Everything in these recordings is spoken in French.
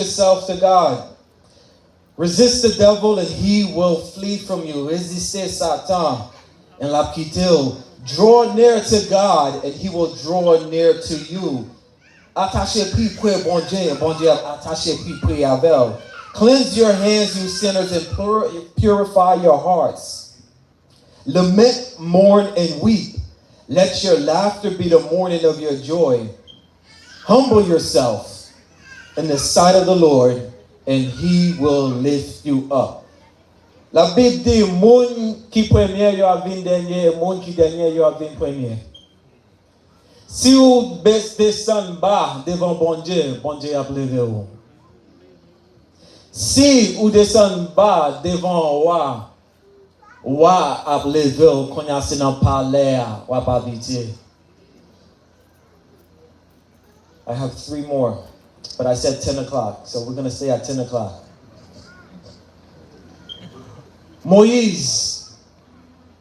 yourself to God. Resist the devil and he will flee from you. Résistez Satan and la quitter. Draw near to God and he will draw near to you. Attachez puis priez bon Dieu attachez puis priez avec. Cleanse your hands, you sinners, and purify your hearts. Lament, mourn, and weep. Let your laughter be the morning of your joy. Humble yourself in the sight of the Lord, and he will lift you up. La Bible dit, moun qui premier yo avin dernier, moun qui dernier yo avin premier. Si vous descendez bas devant bon Dieu a levé vous. Si vous descendez bas devant roi a levé vous, qu'on y a c'est dans palais, ou pas vite. I have 3 more, but I said 10 o'clock, so we're going to stay at 10 o'clock. Moïse,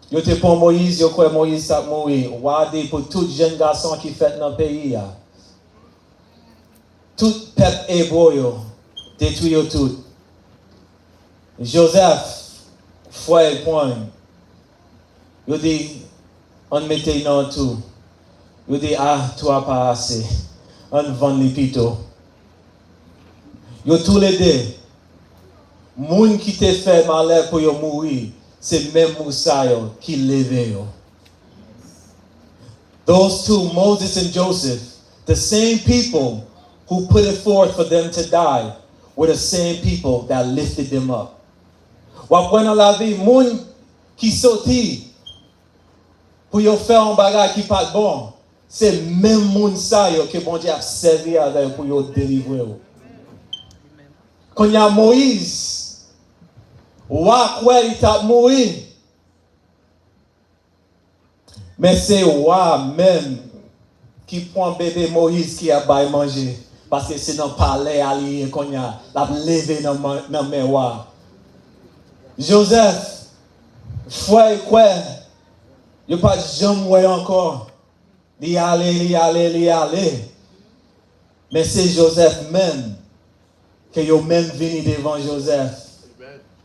yo te pon Moïse, yo kwe Moïse tap mourir. Wade pour tout jeune garçon qui fait dans le pays. Tout peuple hébreu yo, détruit yo tout. Joseph, foi point. Yo dit, on mette non tout. Yo dit, toi pas assez. On vend les pito. Yo tous les deux. Moun qui te fait malheur pour yo mourir, c'est même Moussa qui leve yo. Those two, Moses and Joseph, the same people who put it forth for them to die, were the same people that lifted them up. Wapwen dans la vie, moun qui sorti pour yo faire un bagage qui pas bon, c'est même moun sa yo que bon Dieu a servi avec pour yo délivrer. Quand il y a Moïse, il t'a mouru. Mais c'est même qui prend bébé Moïse qui a baillé manger. Parce que c'est dans le palais allié qu'on a levé dans le mémoire. Joseph, foi quoi? Il n'y a pas de jamais encore. Il aller. Mais c'est Joseph même que yo même venu devant Joseph.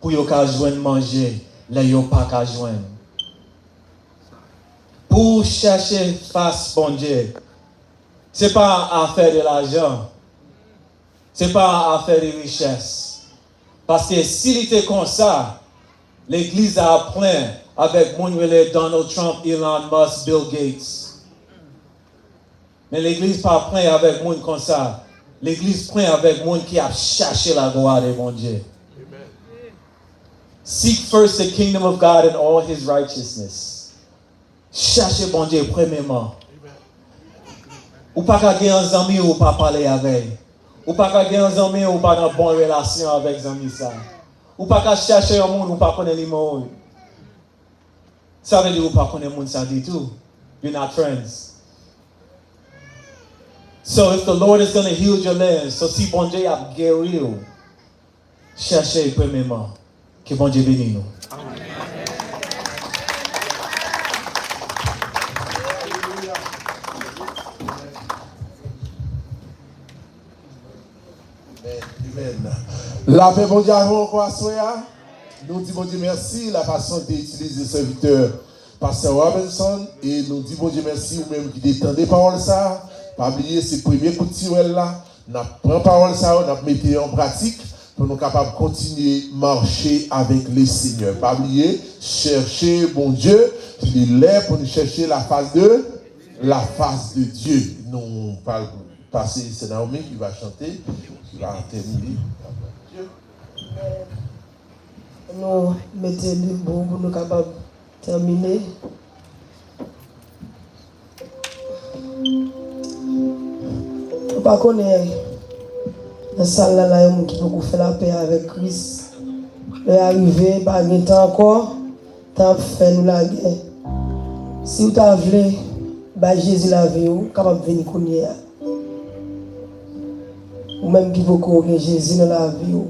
Pour yo ka joindre manger, là yo pas ka joindre. Pour chercher face bon Dieu, c'est pas affaire de l'argent, c'est pas affaire de richesse. Parce que s'il était comme ça, l'église a plein avec mon Donald Trump, Elon Musk, Bill Gates. Mais l'église pas plein avec mon comme ça. L'église plein avec mon qui a cherché la gloire de mon Dieu. Seek first the kingdom of God and all his righteousness. Cherchez bon Dieu premièrement. Ou pas qu'à gagner un ami ou pas parler avec. Ou pas qu'à gagner un ami ou pas dans bonne relation avec un ami ça. Ou pas qu'à chercher un monde ou pas connaître les mots. Ça veut dire ou pas connaître monde ça dit tout. You're not friends. So if the Lord is going to heal your land, so si bon Dieu a guéri, cherchez premièrement. Que bon Dieu bénisse nous. Amen. La paix bon Dieu encore soya. Nous disons bon Dieu merci la façon d'utiliser le serviteur Pasteur Robinson et nous disons bon Dieu merci ou même qui détendez parole ça. Pas oublier ces premiers coups de tirel là. N'a prend parole ça, n'a mettez en pratique. Pour nous capables de continuer à marcher avec les seigneurs. Pas oublier, chercher bon Dieu, il est là pour nous chercher la face de Dieu. Nous parlons passer, c'est Naomi qui va chanter, qui va terminer. Nous mettons le bon pour nous capables de terminer. Par contre, dans la salle là, il y a des gens qui font la paix avec Christ. Il est arrivé, pas de temps encore, temps pour faire nous la guerre. Si vous avez Jésus la vie, vous êtes capable de venir connaître. Ou même qui vous connaît Jésus dans la vie.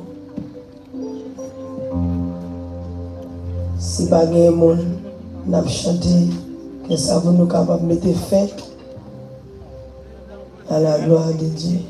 Si pas de monde, nous avons chanté, que ça vous nous capable de mettre fin à la gloire de Dieu.